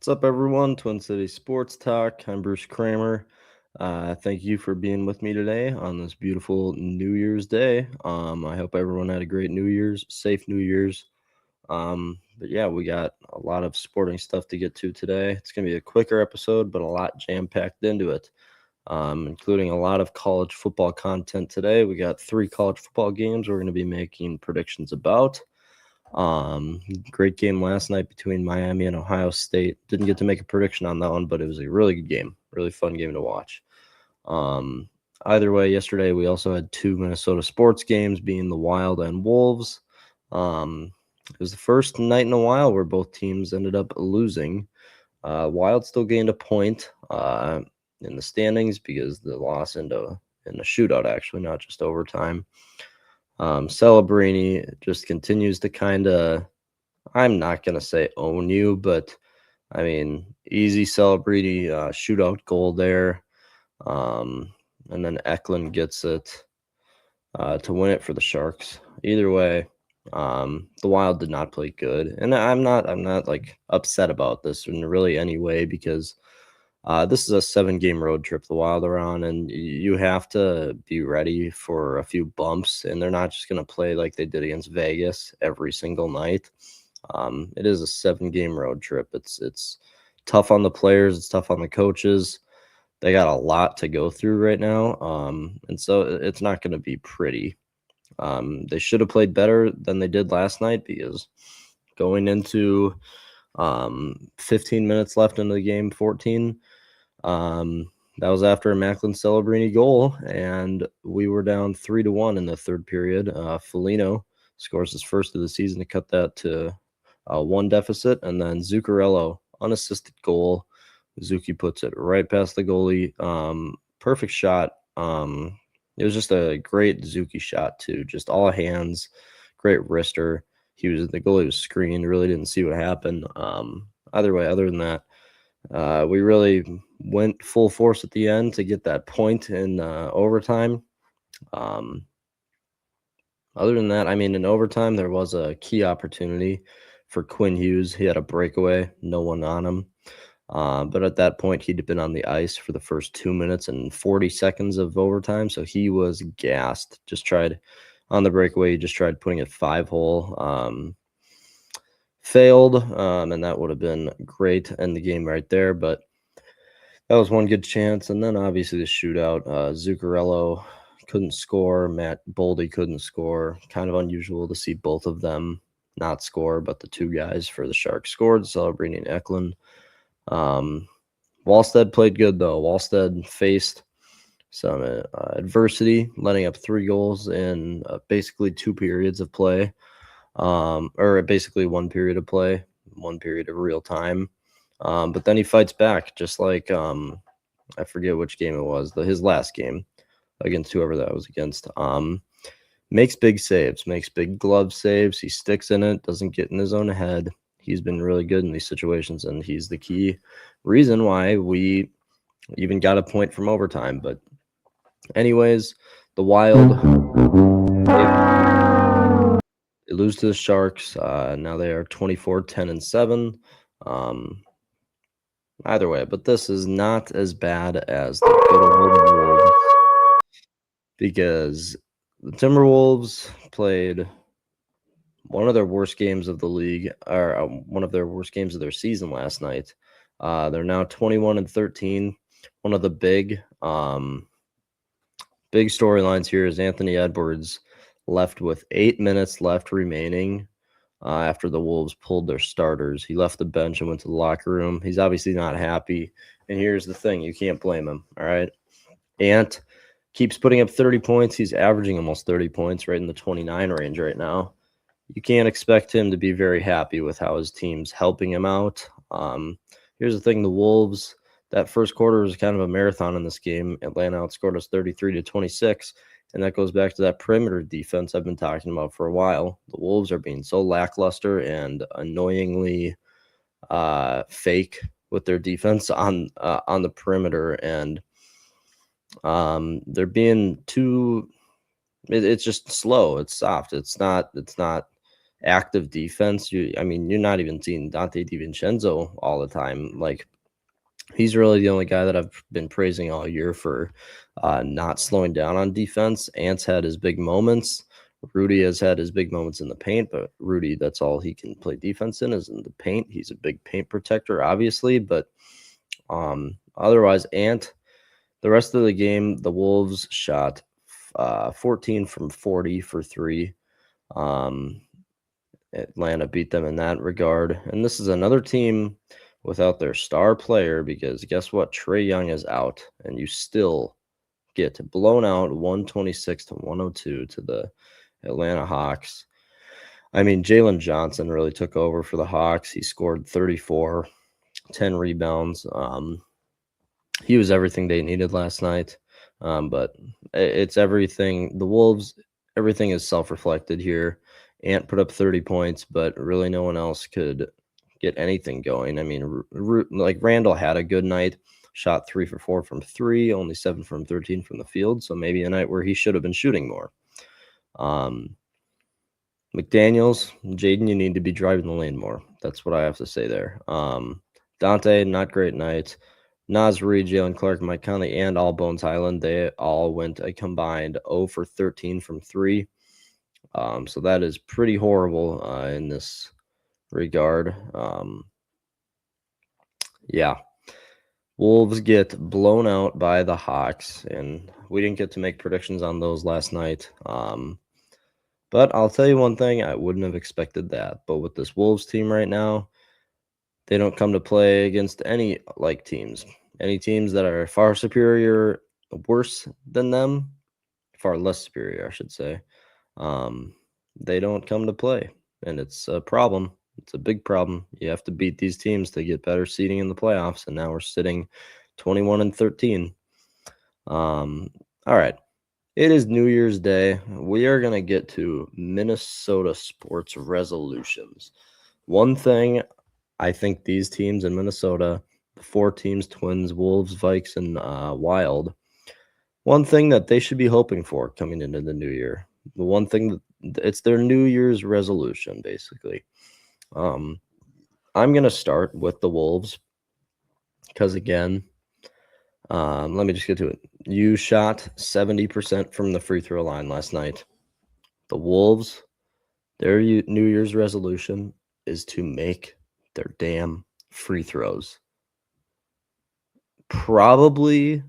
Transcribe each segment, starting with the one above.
What's up, everyone? Twin City Sports Talk. I'm Bruce Kramer. Thank you for being with me today on this beautiful New Year's Day. I hope everyone had a great New Year's, safe New Year's. But yeah, we got a lot of sporting stuff to get to today. It's going to be a quicker episode, but a lot jam-packed into it, including a lot of college football content today. We got 3 college football games we're going to be making predictions about. Great game last night between Miami and Ohio State. Didn't get to make a prediction on that one, but it was a really good game, really fun game to watch. Either way, yesterday we also had 2 Minnesota sports games, being the Wild and Wolves. It was the first night in a while where both teams ended up losing. Wild still gained a point in the standings because the loss in a shootout, actually, not just overtime. Celebrini just continues to kind of, I'm not going to say own you, but I mean, easy Celebrini shootout goal there. And then Eklund gets it to win it for the Sharks. Either way, the Wild did not play good. And I'm not like upset about this in really any way, because this is a 7-game road trip the Wild are on, and you have to be ready for a few bumps, and they're not just going to play like they did against Vegas every single night. It is a 7-game road trip. It's tough on the players. It's tough on the coaches. They got a lot to go through right now, and so it's not going to be pretty. They should have played better than they did last night, because going into 15 minutes left into the game, 14, that was after a Macklin Celebrini goal, and we were down 3-1 in the third period. Foligno scores his first of the season to cut that to 1 deficit, and then Zuccarello, unassisted goal. Zuki puts it right past the goalie. Perfect shot. It was just a great Zuki shot too. Just all hands, great wrister. The goalie was screened. Really didn't see what happened. Other than that, we really went full force at the end to get that point in overtime. Other than that, I mean, in overtime, there was a key opportunity for Quinn Hughes. He had a breakaway, no one on him. But at that point, he'd been on the ice for the first 2 minutes and 40 seconds of overtime, so he was gassed. Just tried on the breakaway, he just tried putting it 5-hole. Failed, and that would have been great to end the game right there, but that was one good chance. And then obviously the shootout, Zuccarello couldn't score, Matt Boldy couldn't score. Kind of unusual to see both of them not score, but the 2 guys for the Sharks scored, Celebrini and Eklund. Wallstead played good, though. Wallstead faced some adversity, letting up 3 goals in basically 2 periods of play, or basically 1 period of play, 1 period of real time. But then he fights back, just like I forget which game it was, his last game against whoever that was against. Makes big saves, makes big glove saves. He sticks in it, doesn't get in his own head. He's been really good in these situations, and he's the key reason why we even got a point from overtime. But anyways, the Wild, they lose to the Sharks. Now they are 24-10-7. Either way, but this is not as bad as the good old Wolves, because the Timberwolves played one of their worst games of the league, or one of their worst games of their season last night. They're now 21-13. One of the big storylines here is Anthony Edwards left with 8 minutes left remaining after the Wolves pulled their starters. He left the bench and went to the locker room. He's obviously not happy. And here's the thing, you can't blame him, all right? Ant keeps putting up 30 points. He's averaging almost 30 points, right in the 29 range right now. You can't expect him to be very happy with how his team's helping him out. Here's the thing, the Wolves, that first quarter was kind of a marathon in this game. Atlanta outscored us 33-26, and that goes back to that perimeter defense I've been talking about for a while. The Wolves are being so lackluster and annoyingly fake with their defense on the perimeter, and they're being too. It's just slow. It's soft. It's not active defense. I mean, you're not even seeing Dante DiVincenzo all the time. Like, he's really the only guy that I've been praising all year for not slowing down on defense. Ant's had his big moments. Rudy has had his big moments in the paint, but Rudy, that's all he can play defense in is in the paint. He's a big paint protector, obviously, but otherwise, Ant, the rest of the game, the Wolves shot 14 from 40 for three. Atlanta beat them in that regard. And this is another team without their star player because guess what? Trae Young is out, and you still get blown out 126 to 102 to the Atlanta Hawks. I mean, Jalen Johnson really took over for the Hawks. He scored 34, 10 rebounds. He was everything they needed last night. But it's everything. The Wolves, everything is self-reflected here. Ant put up 30 points, but really no one else could get anything going. I mean, like Randall had a good night, shot 3 for 4 from three, only 7 from 13 from the field. So maybe a night where he should have been shooting more. McDaniels, Jaden, you need to be driving the lane more. That's what I have to say there. Dante, not great night. Naz Reid, Jalen Clark, Mike Conley, and all Bones Highland, they all went a combined 0 for 13 from three. So that is pretty horrible in this regard. Yeah. Wolves get blown out by the Hawks, and we didn't get to make predictions on those last night. But I'll tell you one thing, I wouldn't have expected that. But with this Wolves team right now, they don't come to play against any like teams. Any teams that are far superior, worse than them, far less superior, I should say. They don't come to play, and it's a problem. It's a big problem. You have to beat these teams to get better seeding in the playoffs, and now we're sitting 21 and 13. All right. It is New Year's Day. We are going to get to Minnesota sports resolutions. One thing I think these teams in Minnesota, the four teams, Twins, Wolves, Vikes, and Wild, one thing that they should be hoping for coming into the new year, the one thing that it's their New Year's resolution, basically. I'm going to start with the Wolves because, again, let me just get to it. You shot 70% from the free throw line last night. The Wolves, their New Year's resolution is to make their damn free throws. Probably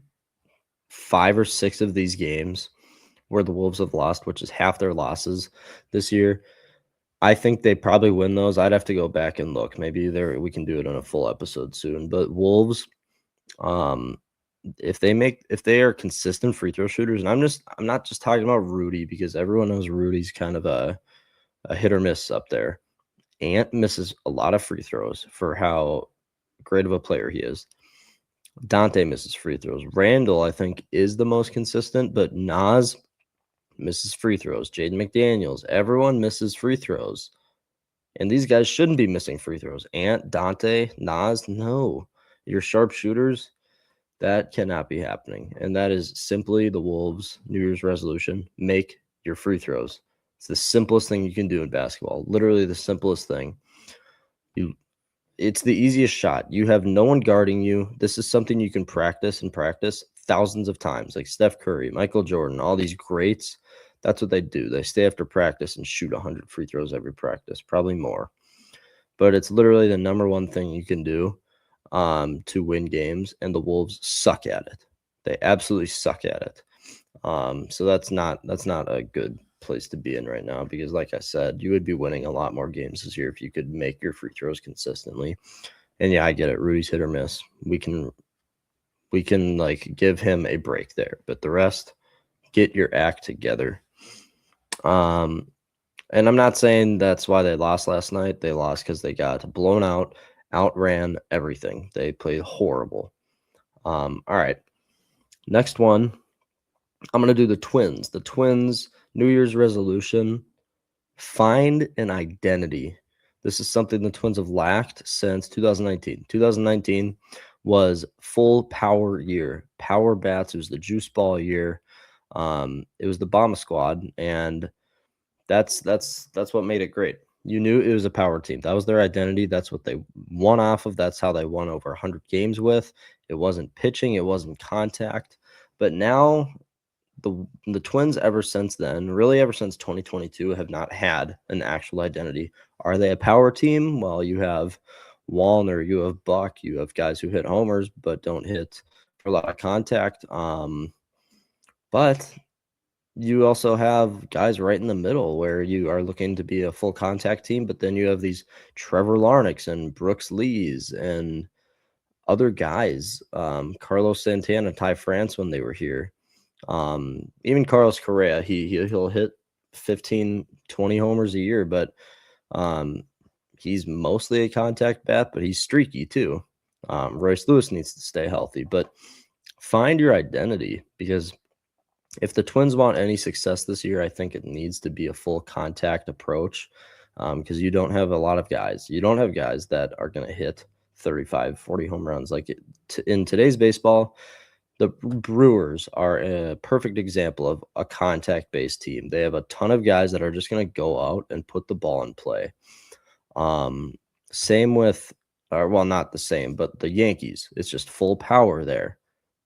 5 or 6 of these games where the Wolves have lost, which is half their losses this year, I think they probably win those. I'd have to go back and look. Maybe we can do it on a full episode soon. But Wolves, if they are consistent free throw shooters, and I'm not just talking about Rudy because everyone knows Rudy's kind of a hit or miss up there. Ant misses a lot of free throws for how great of a player he is. Dante misses free throws. Randall, I think, is the most consistent, but Naz misses free throws. Jaden McDaniels, everyone misses free throws. And these guys shouldn't be missing free throws. Ant, Dante, Naz, no. You're sharp shooters. That cannot be happening. And that is simply the Wolves' New Year's resolution. Make your free throws. It's the simplest thing you can do in basketball. Literally the simplest thing. It's the easiest shot. You have no one guarding you. This is something you can practice thousands of times. Like Steph Curry, Michael Jordan, all these greats. That's what they do. They stay after practice and shoot 100 free throws every practice, probably more. But it's literally the number one thing you can do to win games, and the Wolves suck at it. They absolutely suck at it. So that's not a good place to be in right now because, like I said, you would be winning a lot more games this year if you could make your free throws consistently. And yeah, I get it. Rudy's hit or miss. We can like give him a break there, but the rest, get your act together. And I'm not saying that's why they lost last night. They lost because they got blown out, outran everything. They played horrible. All right. Next one, I'm going to do the Twins. The Twins' New Year's resolution, find an identity. This is something the Twins have lacked since 2019. 2019 was full power year. Power bats. It was the juice ball year. It was the Bomba Squad, and that's what made it great. You knew it was a power team. That was their identity. That's what they won off of. That's how they won over 100 games with. It wasn't pitching, it wasn't contact. But now the Twins ever since then, really ever since 2022, have not had an actual identity. Are they a power team? Well, you have Wallner, you have Buck, you have guys who hit homers but don't hit for a lot of contact. But you also have guys right in the middle where you are looking to be a full contact team, but then you have these Trevor Larnacks and Brooks Lees and other guys, Carlos Santana, Ty France when they were here. Even Carlos Correa, he'll hit 15, 20 homers a year, but he's mostly a contact bat, but he's streaky too. Royce Lewis needs to stay healthy, but find your identity, because if the Twins want any success this year, I think it needs to be a full contact approach, because you don't have a lot of guys. You don't have guys that are going to hit 35, 40 home runs. Like in today's baseball, the Brewers are a perfect example of a contact-based team. They have a ton of guys that are just going to go out and put the ball in play. Same with, well, not the same, but the Yankees. It's just full power there.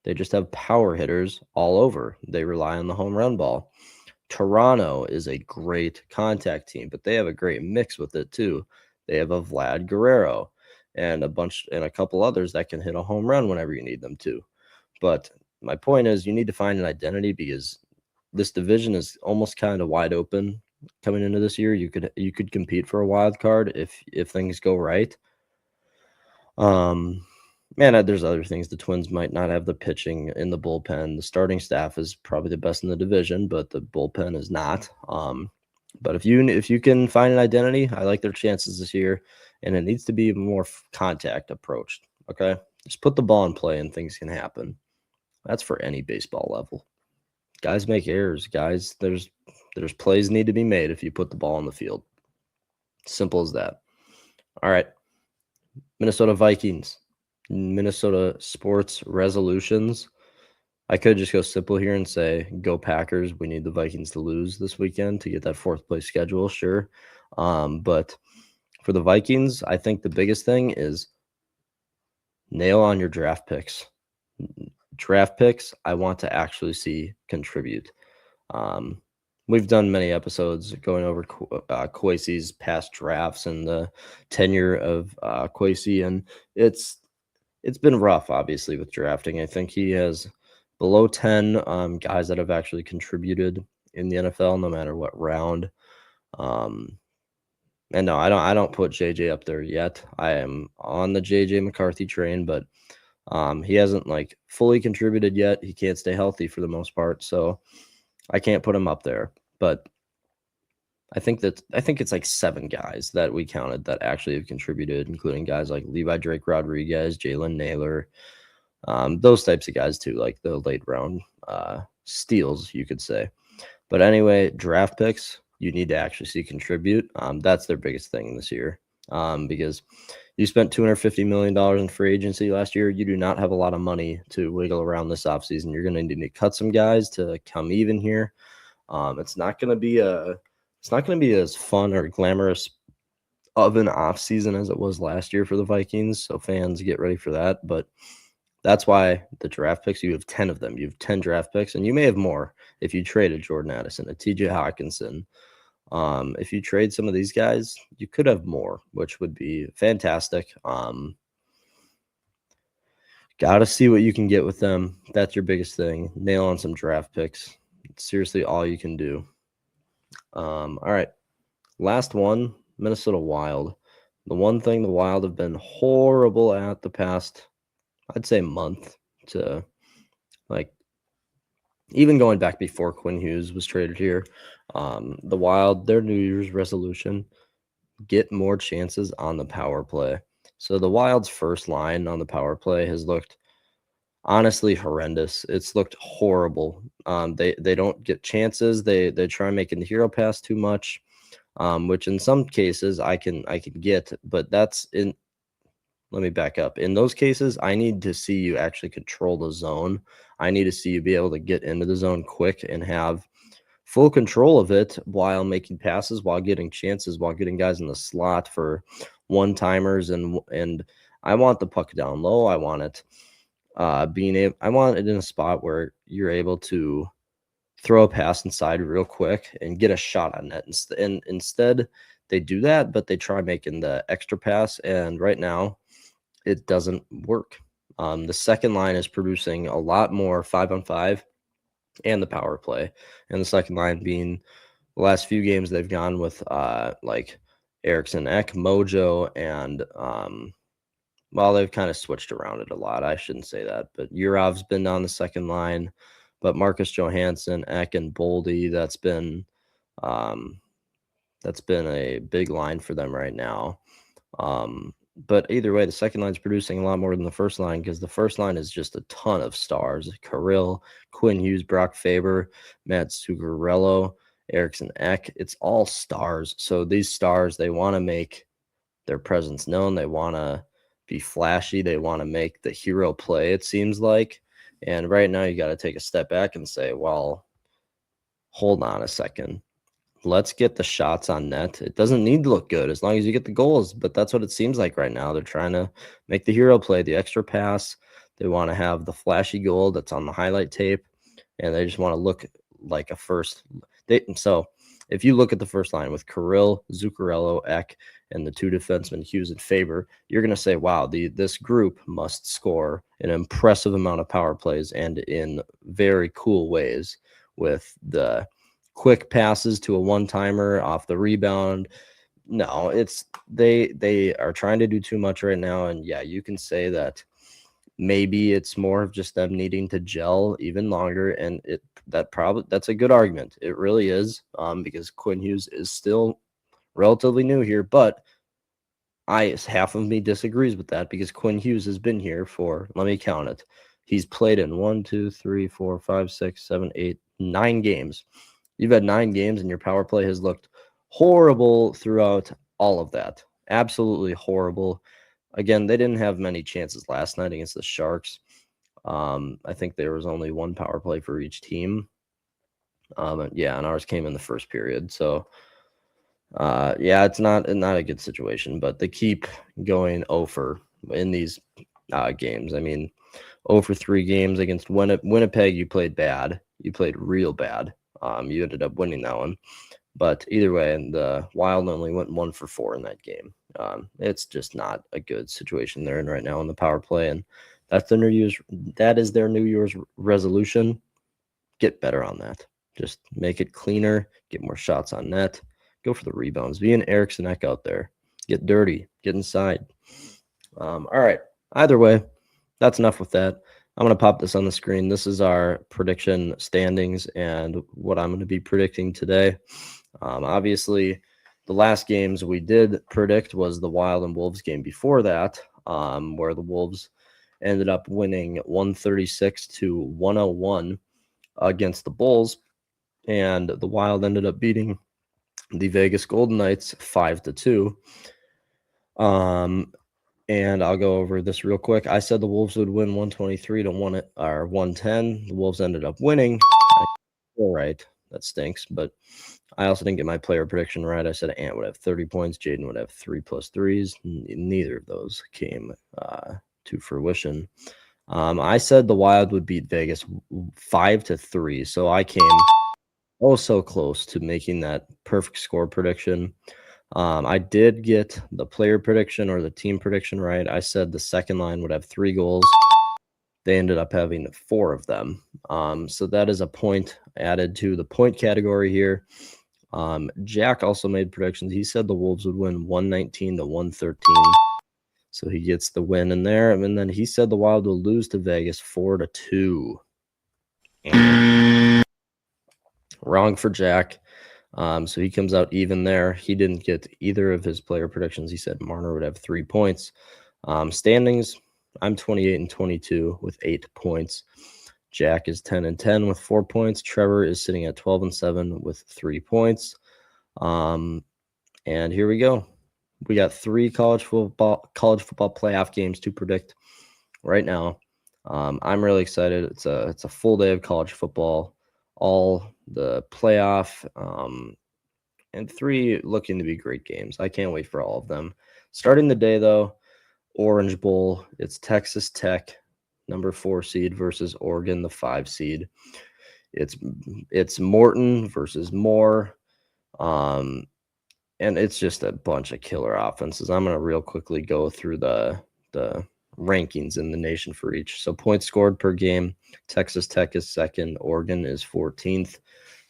They just have power hitters all over. They rely on the home run ball. Toronto is a great contact team, but they have a great mix with it too. They have a Vlad Guerrero and a couple others that can hit a home run whenever you need them to. But my point is, you need to find an identity, because this division is almost kind of wide open coming into this year. You could compete for a wild card if things go right. Man, there's other things. The Twins might not have the pitching in the bullpen. The starting staff is probably the best in the division, but the bullpen is not. But if you can find an identity, I like their chances this year, and it needs to be more contact approached. Okay, just put the ball in play and things can happen. That's for any baseball level. Guys make errors. Guys, there's plays need to be made if you put the ball on the field. Simple as that. All right, Minnesota Vikings. Minnesota sports resolutions. I could just go simple here and say, go Packers. We need the Vikings to lose this weekend to get that fourth place schedule, sure. But for the Vikings, I think the biggest thing is nail on your draft picks. Draft picks, I want to actually see contribute. We've done many episodes going over Kwesi's past drafts and the tenure of Kwesi, and it's been rough, obviously, with drafting. I think he has below 10 guys that have actually contributed in the NFL, no matter what round. And no, I don't put JJ up there yet. I am on the JJ McCarthy train, but he hasn't like fully contributed yet. He can't stay healthy for the most part, so I can't put him up there. But I think it's like 7 guys that we counted that actually have contributed, including guys like Levi Drake Rodriguez, Jalen Naylor, those types of guys too, like the late round steals, you could say. But anyway, draft picks, you need to actually see contribute. That's their biggest thing this year, because you spent $250 million in free agency last year. You do not have a lot of money to wiggle around this offseason. You're going to need to cut some guys to come even here. It's not going to be as fun or glamorous of an offseason as it was last year for the Vikings. So fans, get ready for that. But that's why the draft picks, you have 10 of them. You have 10 draft picks, and you may have more if you traded Jordan Addison, a TJ Hawkinson. If you trade some of these guys, you could have more, which would be fantastic. Got to see what you can get with them. That's your biggest thing. Nail on some draft picks. It's seriously all you can do. All right. Last one, Minnesota Wild. The one thing the Wild have been horrible at the past, I'd say, month to like even going back before Quinn Hughes was traded here. The Wild, their New Year's resolution, get more chances on the power play. So the Wild's first line on the power play has looked honestly horrendous. It's looked horrible. They don't get chances. They try making the hero pass too much, which in some cases I can get, but that's in. Let me back up. In those cases, I need to see you actually control the zone. I need to see you be able to get into the zone quick and have full control of it while making passes, while getting chances, while getting guys in the slot for one-timers, and I want the puck down low. I want it I want it in a spot where you're able to throw a pass inside real quick and get a shot on net. And instead, they do that, but they try making the extra pass, and right now, it doesn't work. The second line is producing a lot more 5-on-5 and the power play, and the second line being the last few games they've gone with like Eriksson Ek, Mojo, and well, they've kind of switched around it a lot. I shouldn't say that, but Yurov's been on the second line, but Marcus Johansson, Ek, and Boldy, that's been a big line for them right now. But either way, the second line's producing a lot more than the first line because the first line is just a ton of stars. Kirill, Quinn Hughes, Brock Faber, Matt Zuccarello, Eriksson Ek. It's all stars. So these stars, they want to make their presence known. They want to be flashy. They want to make the hero play, it seems like. And right now, you got to take a step back and say, well, hold on a second. Let's get the shots on net. It doesn't need to look good as long as you get the goals, but that's what it seems like right now. They're trying to make the hero play, the extra pass. They want to have the flashy goal that's on the highlight tape, and they just want to look like a first. So if you look at the first line with Kirill, Zuccarello, Ek, and the two defensemen, Hughes and Faber, you're going to say, wow, this group must score an impressive amount of power plays and in very cool ways with the quick passes to a one-timer off the rebound. No, it's they are trying to do too much right now. And yeah, you can say that maybe it's more of just them needing to gel even longer. And that's a good argument. It really is, because Quinn Hughes is still relatively new here, but half of me disagrees with that because Quinn Hughes has been here for, let me count it. He's played in 1, 2, 3, 4, 5, 6, 7, 8, 9 games. You've had 9 games and your power play has looked horrible throughout all of that. Absolutely horrible. Again, they didn't have many chances last night against the Sharks. I think there was only 1 power play for each team. Yeah, and ours came in the first period. So, yeah, it's not a good situation, but they keep going over in these games. I mean, 0 for 3 games against Winnipeg, you played bad. You played real bad. You ended up winning that one. But either way, the Wild only went 1 for 4 in that game. It's just not a good situation they're in right now in the power play, and that is their New Year's resolution. Get better on that. Just make it cleaner, get more shots on net, go for the rebounds. Be an Eriksson Ek out there. Get dirty, get inside. All right. Either way, that's enough with that. I'm going to pop this on the screen. This is our prediction standings and what I'm going to be predicting today. Obviously, the last games we did predict was the Wild and Wolves game before that, where the Wolves ended up winning 136-101 against the Bulls, and the Wild ended up beating the Vegas Golden Knights 5-2. And I'll go over this real quick. I said the Wolves would win 123-110. The Wolves ended up winning. All right, that stinks. But I also didn't get my player prediction right. I said Ant would have 30 points. Jaden would have 3 plus 3s. Neither of those came to fruition. I said the Wild would beat Vegas 5-3. So I came so close to making that perfect score prediction. I did get the player prediction or the team prediction right. I said the second line would have 3 goals. They ended up having 4 of them. So that is a point added to the point category here. Jack also made predictions. He said the Wolves would win 119-113. So he gets the win in there. And then he said the Wild will lose to Vegas 4-2. Wrong for Jack. So he comes out even there. He didn't get either of his player predictions. He said Marner would have 3 points. Standings, I'm 28-22 with 8 points. Jack is 10-10 with 4 points. Trevor is sitting at 12-7 with 3 points. And here we go. We got 3 college football playoff games to predict right now. I'm really excited. It's a full day of college football. All the playoff. And 3 looking to be great games. I can't wait for all of them. Starting the day, though, Orange Bowl. It's Texas Tech, number 4 seed, versus Oregon, the 5 seed. It's Morton versus Moore. And it's just a bunch of killer offenses. I'm going to real quickly go through the rankings in the nation for each. So points scored per game, Texas Tech is 2nd, Oregon is 14th.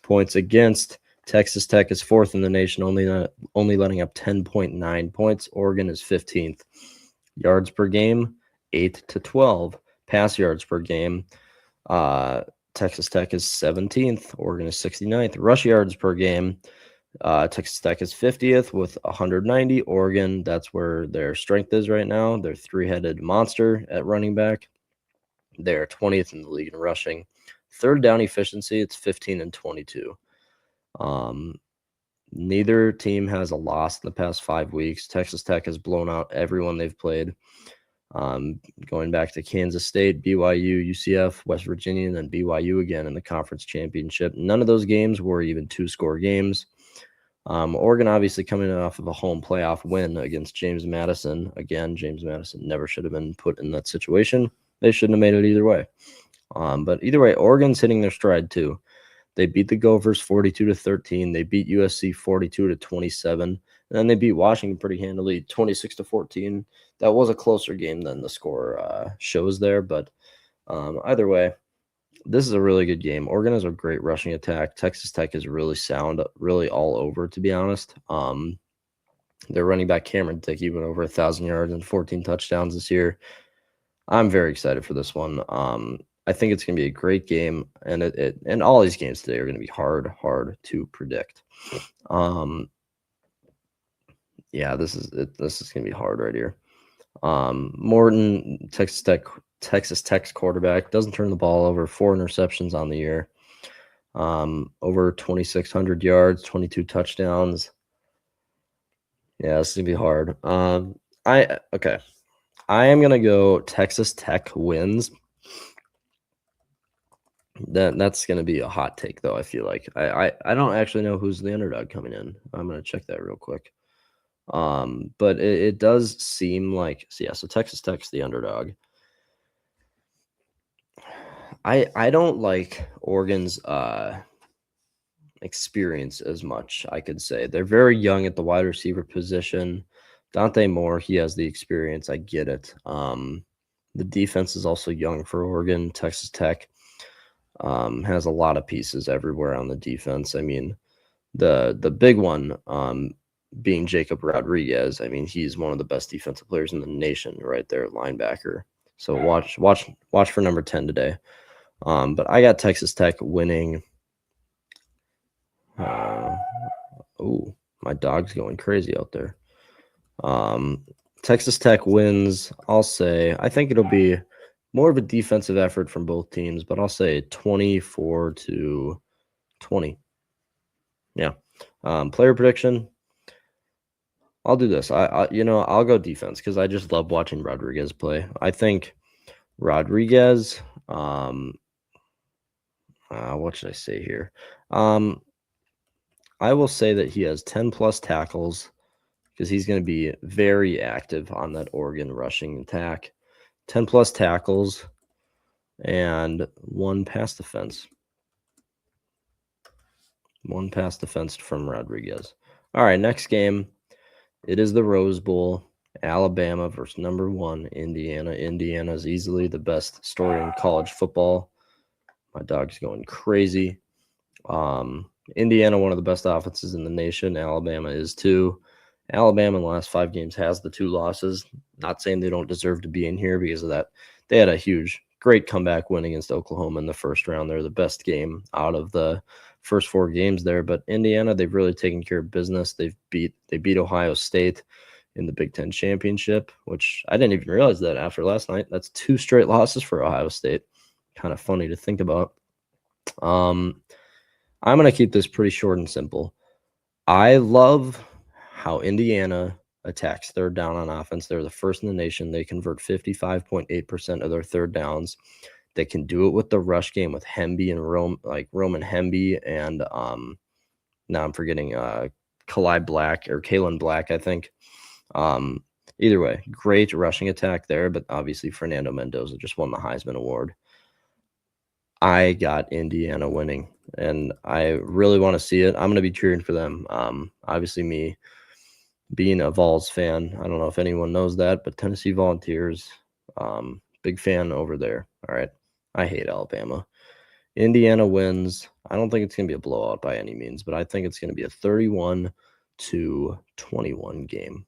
Points against, Texas Tech is 4th in the nation, only letting up 10.9 points. Oregon is 15th. Yards per game, 8 to 12. Pass yards per game, Texas Tech is 17th. Oregon is 69th. Rush yards per game, Texas Tech is 50th with 190. Oregon, that's where their strength is right now. They're 3-headed monster at running back. They're 20th in the league in rushing. Third down efficiency, it's 15 and 22. Neither team has a loss in the past 5 weeks. Texas Tech has blown out everyone they've played. Going back to Kansas State, BYU, UCF, West Virginia, and then BYU again in the conference championship. None of those games were even 2-score games. Oregon obviously coming off of a home playoff win against James Madison. Again, James Madison never should have been put in that situation. They shouldn't have made it either way. But either way, Oregon's hitting their stride too. They beat the Gophers 42-13. They beat USC 42-27. And then they beat Washington pretty handily, 26-14. That was a closer game than the score shows there. But either way, this is a really good game. Oregon has a great rushing attack. Texas Tech is really sound, really all over, to be honest. Their running back Cameron Dickey went over 1,000 yards and 14 touchdowns this year. I'm very excited for this one. I think it's going to be a great game, and and all these games today are going to be hard to predict. Yeah, this is going to be hard right here. Morton, Texas Tech's quarterback, doesn't turn the ball over, 4 interceptions on the year. Over 2,600 yards, 22 touchdowns. Yeah, this is going to be hard. I am going to go Texas Tech wins. That's going to be a hot take, though, I feel like. I don't actually know who's the underdog coming in. I'm going to check that real quick. But it does seem like, so Texas Tech's the underdog. I don't like Oregon's experience as much, I could say. They're very young at the wide receiver position. Dante Moore, he has the experience. I get it. The defense is also young for Oregon. Texas Tech has a lot of pieces everywhere on the defense. I mean, the big one being Jacob Rodriguez. I mean, he's one of the best defensive players in the nation right there, linebacker. So watch for number 10 today. But I got Texas Tech winning. Oh, my dog's going crazy out there. Texas Tech wins. I think it'll be more of a defensive effort from both teams, but I'll say 24-20. Yeah. Player prediction. I'll do this. I'll go defense because I just love watching Rodriguez play. I think Rodriguez. What should I say here? I will say that he has 10 plus tackles because he's going to be very active on that Oregon rushing attack. 10 plus tackles and 1 pass defense. 1 pass defense from Rodriguez. All right, next game. It is the Rose Bowl. Alabama versus number 1, Indiana. Indiana is easily the best story in college football. My dog's going crazy. Indiana, one of the best offenses in the nation. Alabama is too. Alabama in the last 5 games has the 2 losses. Not saying they don't deserve to be in here because of that. They had a great comeback win against Oklahoma in the first round. They're the best game out of the first 4 games there. But Indiana, they've really taken care of business. They beat Ohio State in the Big Ten championship, which I didn't even realize that after last night. That's 2 straight losses for Ohio State. Kind of funny to think about. I'm going to keep this pretty short and simple. I love how Indiana attacks third down on offense. They're the first in the nation. They convert 55.8% of their third downs. They can do it with the rush game with Hemby and Roman Hemby and now I'm forgetting Kalen Black, I think. Either way, great rushing attack there, but obviously Fernando Mendoza just won the Heisman Award. I got Indiana winning, and I really want to see it. I'm going to be cheering for them. Obviously, me being a Vols fan, I don't know if anyone knows that, but Tennessee Volunteers, big fan over there. All right. I hate Alabama. Indiana wins. I don't think it's going to be a blowout by any means, but I think it's going to be a 31-21 game.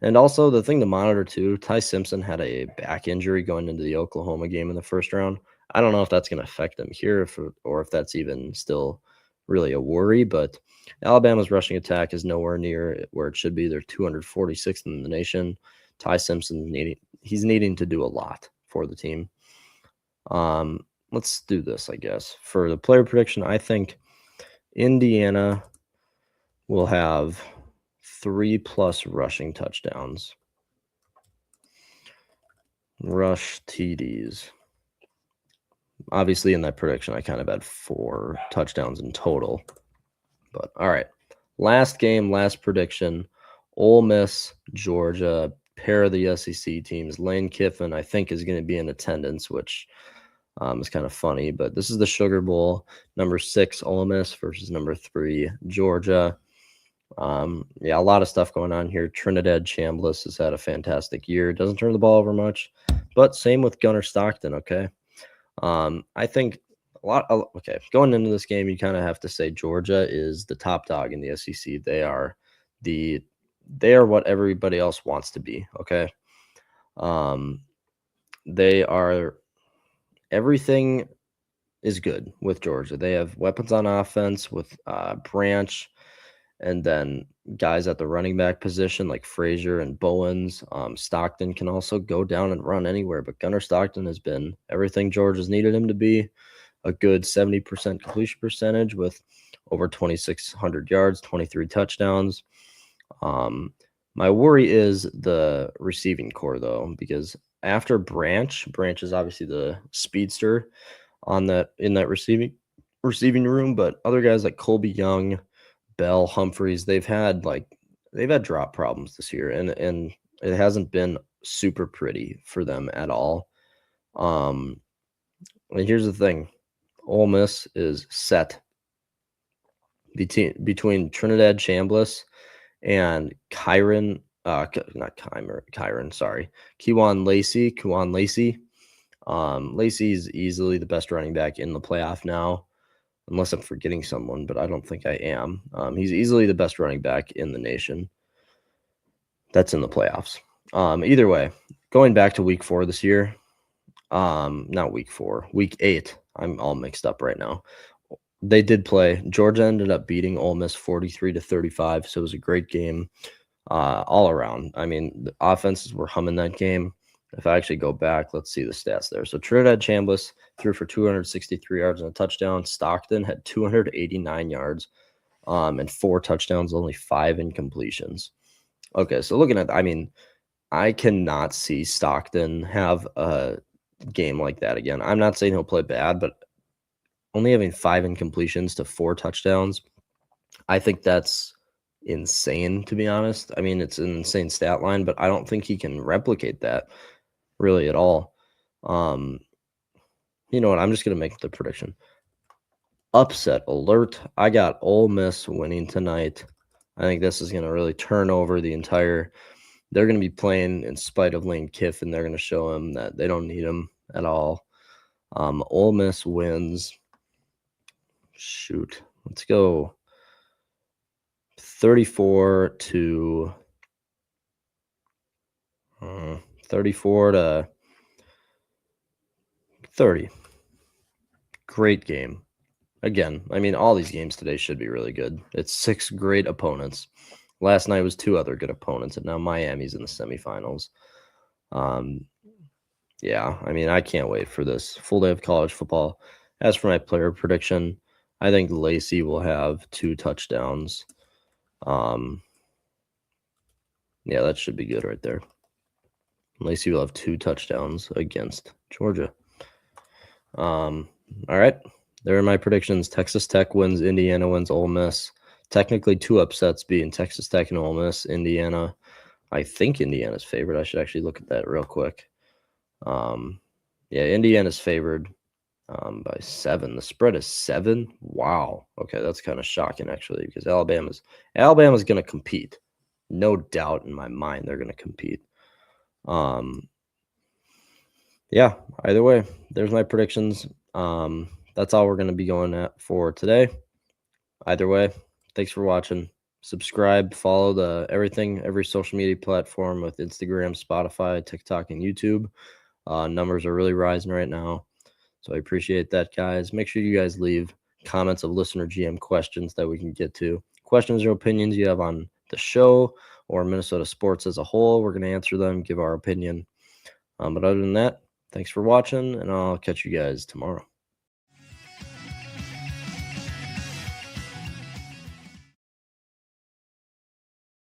And also the thing to monitor too, Ty Simpson had a back injury going into the Oklahoma game in the first round. I don't know if that's going to affect them here or if that's even still really a worry, but Alabama's rushing attack is nowhere near where it should be. They're 246th in the nation. Ty Simpson he's needing to do a lot for the team. Let's do this, I guess. For the player prediction, I think Indiana will have 3+ rushing touchdowns. Rush TDs. Obviously, in that prediction, I kind of had 4 touchdowns in total. But all right. Last game, last prediction. Ole Miss, Georgia, pair of the SEC teams. Lane Kiffin, I think, is going to be in attendance, which is kind of funny. But this is the Sugar Bowl. Number 6, Ole Miss versus number 3, Georgia. Yeah, a lot of stuff going on here. Trinidad Chambliss has had a fantastic year. Doesn't turn the ball over much, but same with Gunnar Stockton. Okay. I think going into this game, you kind of have to say Georgia is the top dog in the SEC. They are what everybody else wants to be. Okay. Everything is good with Georgia. They have weapons on offense with Branch, and then guys at the running back position like Frazier and Bowens. Stockton can also go down and run anywhere, but Gunnar Stockton has been everything Georgia's needed him to be. A good 70% completion percentage with over 2,600 yards, 23 touchdowns. My worry is the receiving core, though, because after Branch is obviously the speedster in that receiving room, but other guys like Colby Young, Bell, Humphreys, they've had drop problems this year, and it hasn't been super pretty for them at all. And here's the thing. Ole Miss is set between Trinidad Chambliss and Kyron Lacey. Lacey is easily the best running back in the playoff now, unless I'm forgetting someone, but I don't think I am. He's easily the best running back in the nation that's in the playoffs. Either way, going back to week 4 this year, not week 4, week 8. I'm all mixed up right now. They did play. Georgia ended up beating Ole Miss 43-35, so it was a great game all around. I mean, the offenses were humming that game. If I actually go back, let's see the stats there. So Trinidad Chambliss threw for 263 yards and a touchdown. Stockton had 289 yards and 4 touchdowns, only 5 incompletions. Okay, so looking at, I cannot see Stockton have a game like that again. I'm not saying he'll play bad, but only having 5 incompletions to 4 touchdowns, I think that's insane, to be honest. I mean, it's an insane stat line, but I don't think he can replicate that really at all. You know what? I'm just going to make the prediction. Upset alert. I got Ole Miss winning tonight. I think this is going to really turn over the entire – they're going to be playing in spite of Lane Kiffin. They're going to show him that they don't need him at all. Ole Miss wins. Shoot. Let's go 34 to 30. Great game. Again, I mean, all these games today should be really good. It's 6 great opponents. Last night was 2 other good opponents, and now Miami's in the semifinals. Yeah, I mean, I can't wait for this full day of college football. As for my player prediction, I think Lacey will have 2 touchdowns. Yeah, that should be good right there. Lacey will have 2 touchdowns against Georgia. All right. There are my predictions. Texas Tech wins, Indiana wins, Ole Miss. Technically 2 upsets being Texas Tech and Ole Miss. Indiana, I think Indiana's favored. I should actually look at that real quick. Yeah, Indiana's favored by 7. The spread is 7. Wow. Okay, that's kind of shocking actually, because Alabama's going to compete. No doubt in my mind they're going to compete. Yeah, either way, there's my predictions. That's all we're going to be going at for today. Either way, thanks for watching. Subscribe, follow every social media platform with Instagram, Spotify, TikTok, and YouTube. Numbers are really rising right now, so I appreciate that, guys. Make sure you guys leave comments of listener GM questions that we can get to. Questions or opinions you have on the show or Minnesota sports as a whole, we're going to answer them, give our opinion. But other than that, thanks for watching, and I'll catch you guys tomorrow.